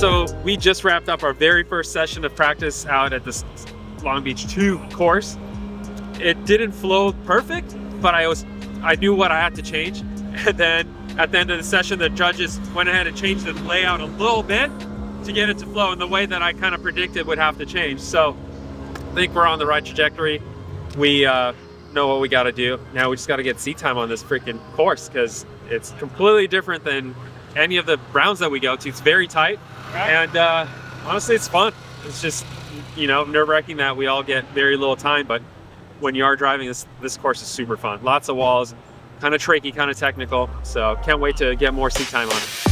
right, so we just wrapped up our very first session of practice out at this Long Beach 2 course. It didn't flow perfect, but I knew what I had to change. And then at the end of the session, the judges went ahead and changed the layout a little bit to get it to flow in the way that I kind of predicted would have to change. So I think we're on the right trajectory. We know what we got to do. Now we just got to get seat time on this freaking course because it's completely different than any of the rounds that we go to. It's very tight, and honestly, it's fun. It's just, you know, nerve-wracking that we all get very little time, but when you are driving, this course is super fun. Lots of walls, kind of tricky, kind of technical, so can't wait to get more seat time on it.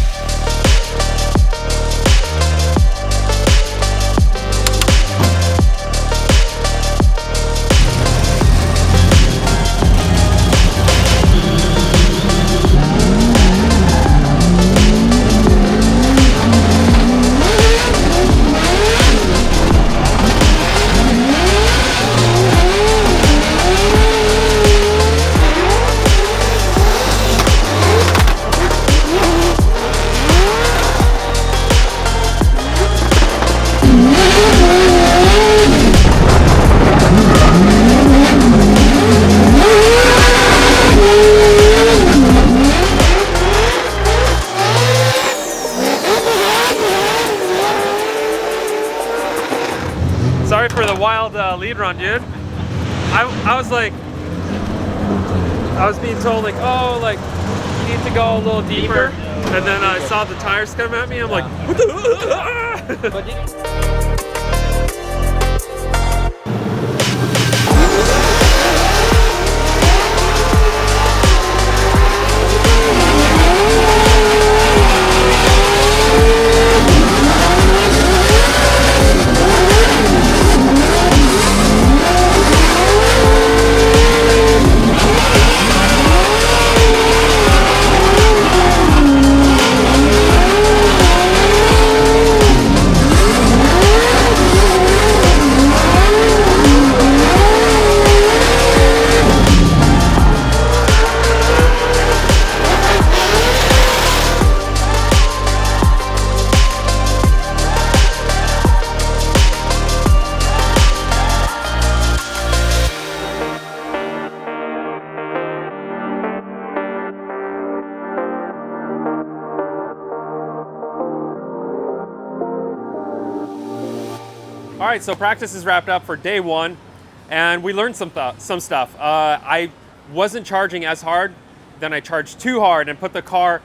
Sorry for the wild lead run, dude. I was being told like, oh, like you need to go a little deeper, and then I saw the tires come at me. I'm like, what the? All right, so practice is wrapped up for day one, and we learned some stuff. I wasn't charging as hard, then I charged too hard and put the car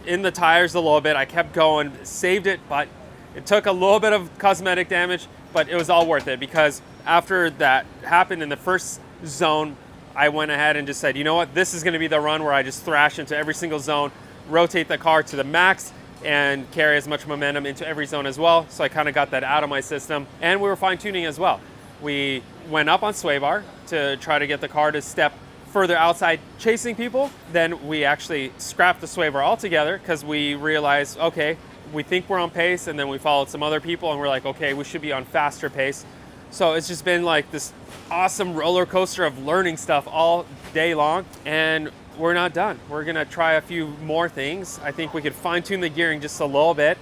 in the tires a little bit. I kept going, saved it, but it took a little bit of cosmetic damage, but it was all worth it because after that happened in the first zone, I went ahead and just said, you know what, this is gonna be the run where I just thrash into every single zone, rotate the car to the max, and carry as much momentum into every zone as well. So I kind of got that out of my system, and we were fine tuning as well. We went up on sway bar to try to get the car to step further outside chasing people. Then we actually scrapped the sway bar altogether because we realized, okay, we think we're on pace, and then we followed some other people and we're like, okay, we should be on faster pace. So it's just been like this awesome roller coaster of learning stuff all day long, and we're not done. We're gonna try a few more things. I think we could fine tune the gearing just a little bit.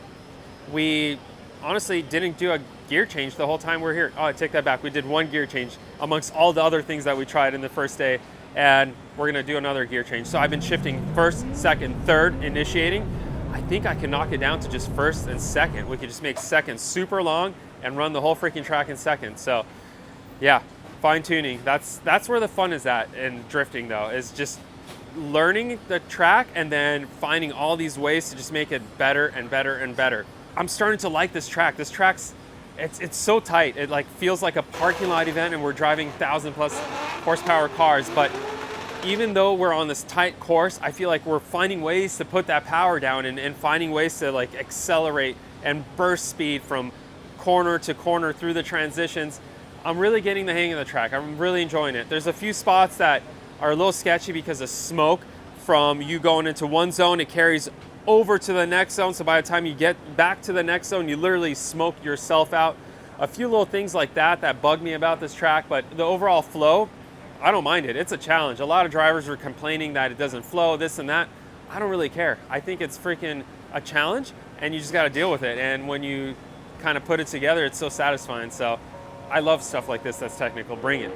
We honestly didn't do a gear change the whole time we're here. Oh, I take that back. We did one gear change amongst all the other things that we tried in the first day, and we're gonna do another gear change. So I've been shifting first, second, third, initiating. I think I can knock it down to just first and second. We could just make second super long and run the whole freaking track in second. So yeah, fine tuning. That's where the fun is at in drifting though, is just learning the track and then finding all these ways to just make it better and better and better. I'm starting to like this track. This track's, it's so tight. It like feels like a parking lot event and we're driving 1,000+ horsepower cars. But even though we're on this tight course, I feel like we're finding ways to put that power down and finding ways to like accelerate and burst speed from corner to corner through the transitions. I'm really getting the hang of the track. I'm really enjoying it. There's a few spots that are a little sketchy because of smoke from you going into one zone. It carries over to the next zone, so by the time you get back to the next zone, you literally smoke yourself out. A few little things like that bug me about this track, but the overall flow, I don't mind it. It's a challenge. A lot of drivers were complaining that it doesn't flow, this and that. I don't really care. I think it's freaking a challenge, and you just got to deal with it. And when you kind of put it together, it's so satisfying. So I love stuff like this that's technical. Bring it.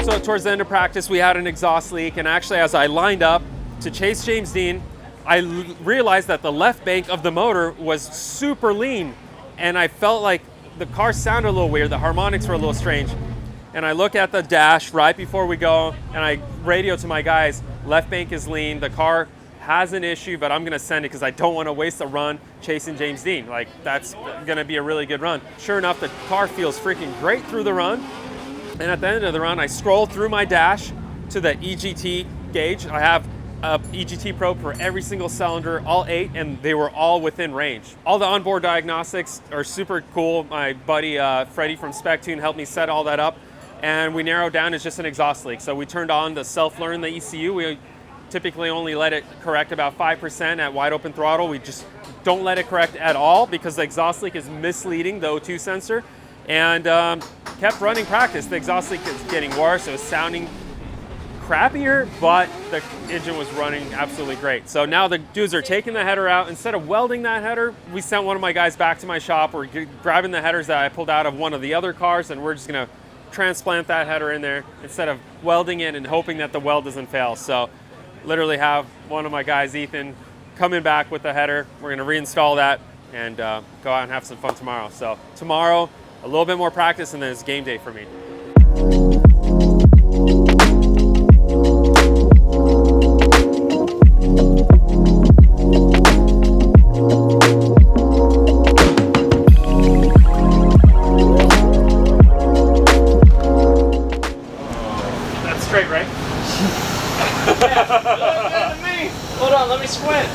So towards the end of practice, we had an exhaust leak, and actually as I lined up to chase James Dean, I realized that the left bank of the motor was super lean, and I felt like the car sounded a little weird, the harmonics were a little strange. And I look at the dash right before we go, and I radio to my guys, left bank is lean, the car has an issue, but I'm gonna send it because I don't wanna waste a run chasing James Dean. Like, that's gonna be a really good run. Sure enough, the car feels freaking great through the run. And at the end of the run, I scrolled through my dash to the EGT gauge. I have a EGT probe for every single cylinder, all 8, and they were all within range. All the onboard diagnostics are super cool. My buddy Freddie from SpecTune helped me set all that up, and we narrowed down it's just an exhaust leak. So we turned on the self-learn, the ECU. We typically only let it correct about 5% at wide open throttle. We just don't let it correct at all because the exhaust leak is misleading the O2 sensor, and kept running practice. The exhaust leak is getting worse. It was sounding crappier, but the engine was running absolutely great. So now the dudes are taking the header out. Instead of welding that header, we sent one of my guys back to my shop. We're grabbing the headers that I pulled out of one of the other cars, and we're just gonna transplant that header in there instead of welding it and hoping that the weld doesn't fail. So literally have one of my guys, Ethan, coming back with the header. We're gonna reinstall that and go out and have some fun tomorrow. So tomorrow, a little bit more practice, and then it's game day for me. That's straight, right? Yeah, good to me. Hold on, let me squint.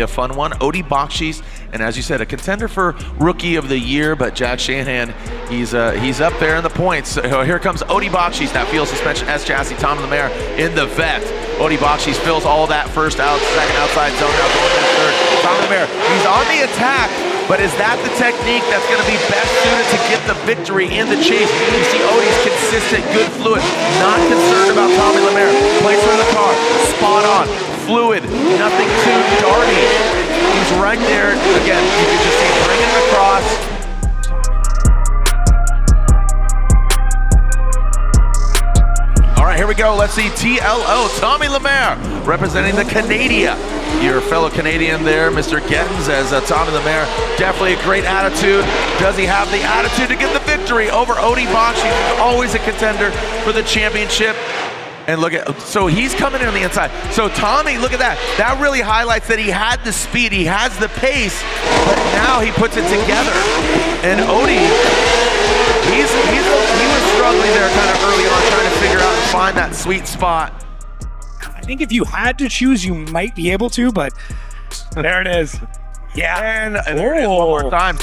A fun one. Odie Bakshi's, and as you said, a contender for Rookie of the Year, but Jack Shanahan, he's up there in the points. So here comes Odie Bakshi's, that Feal Suspension S chassis, Tom Lemaire in the vet. Odie Bakshi's fills all that first out, second outside zone, now going to third. Tom Lemaire, he's on the attack, but is that the technique that's going to be best suited to get the victory in the chase? You see Odie's consistent, good fluid, not concerned about Tommy Lemaire. Placement of the car, spot on. Fluid, nothing too darty. He's right there. Again, you can just see him bringing it across. All right, here we go. Let's see TLO, Tommy Lemaire, representing the Canada. Your fellow Canadian there, Mr. Gettins, as Tommy Lemaire. Definitely a great attitude. Does he have the attitude to get the victory over Odie Bakshi? Always a contender for the championship. And look at, so he's coming in on the inside. So Tommy, look at that. That really highlights that he had the speed, he has the pace, but now he puts it together. And Odie, he was struggling there kind of early on, trying to figure out and find that sweet spot. I think if you had to choose, you might be able to, but there it is. Yeah. And there it is one more time.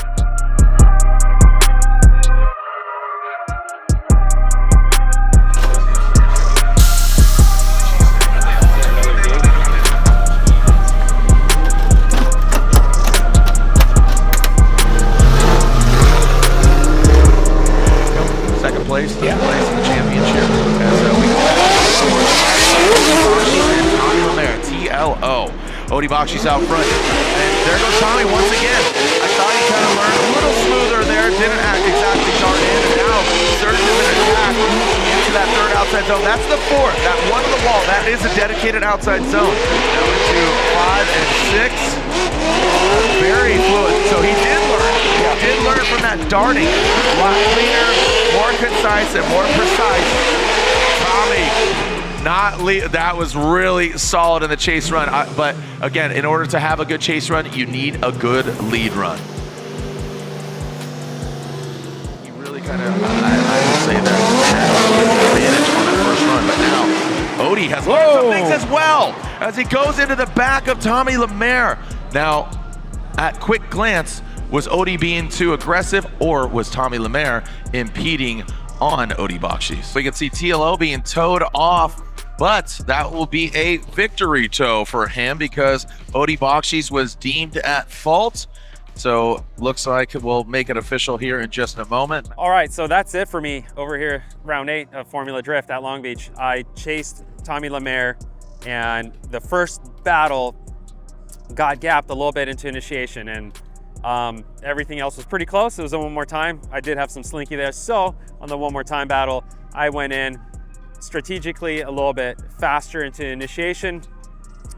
second place in the championship. As we go back to Tommy Lemaire, TLO. Odie Bakshi's out front. And there goes Tommy once again. I thought he kind of learned a little smoother there. Didn't act exactly dart in. And now surges an attack into that third outside zone. That's the fourth. That one on the wall. That is a dedicated outside zone. Now into 5 and 6. Very fluid. So he did learn. He did learn from that darting. A lot cleaner, more concise, and more precise. Tommy. That was really solid in the chase run. But again, in order to have a good chase run, you need a good lead run. He really kind of, I would say that had an advantage on that first run. But now, Odie has learned some things as well as he goes into the back of Tommy Lemaire. Now, at quick glance, was Odie being too aggressive, or was Tommy Lemaire impeding on Odie Bakshi? We can see TLO being towed off, but that will be a victory tow for him because Odie Bakshi was deemed at fault. So looks like we'll make it official here in just a moment. All right, so that's it for me over here, round 8 of Formula Drift at Long Beach. I chased Tommy Lemaire, and the first battle got gapped a little bit into initiation, and everything else was pretty close. It was a one more time. I did have some slinky there. So on the one more time battle, I went in strategically a little bit faster into initiation.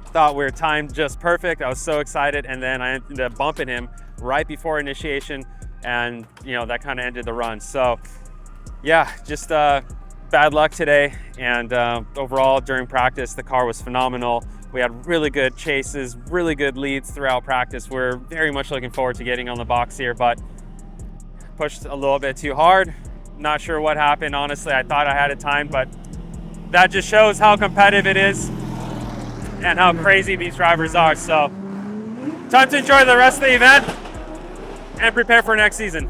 Thought we were timed just perfect. I was so excited, and then I ended up bumping him right before initiation, and that kind of ended the run. So yeah, just bad luck today, and overall during practice the car was phenomenal. We had really good chases, really good leads throughout practice. We're very much looking forward to getting on the box here, but pushed a little bit too hard. Not sure what happened, honestly. I thought I had it timed, but that just shows how competitive it is and how crazy these drivers are. So time to enjoy the rest of the event and prepare for next season.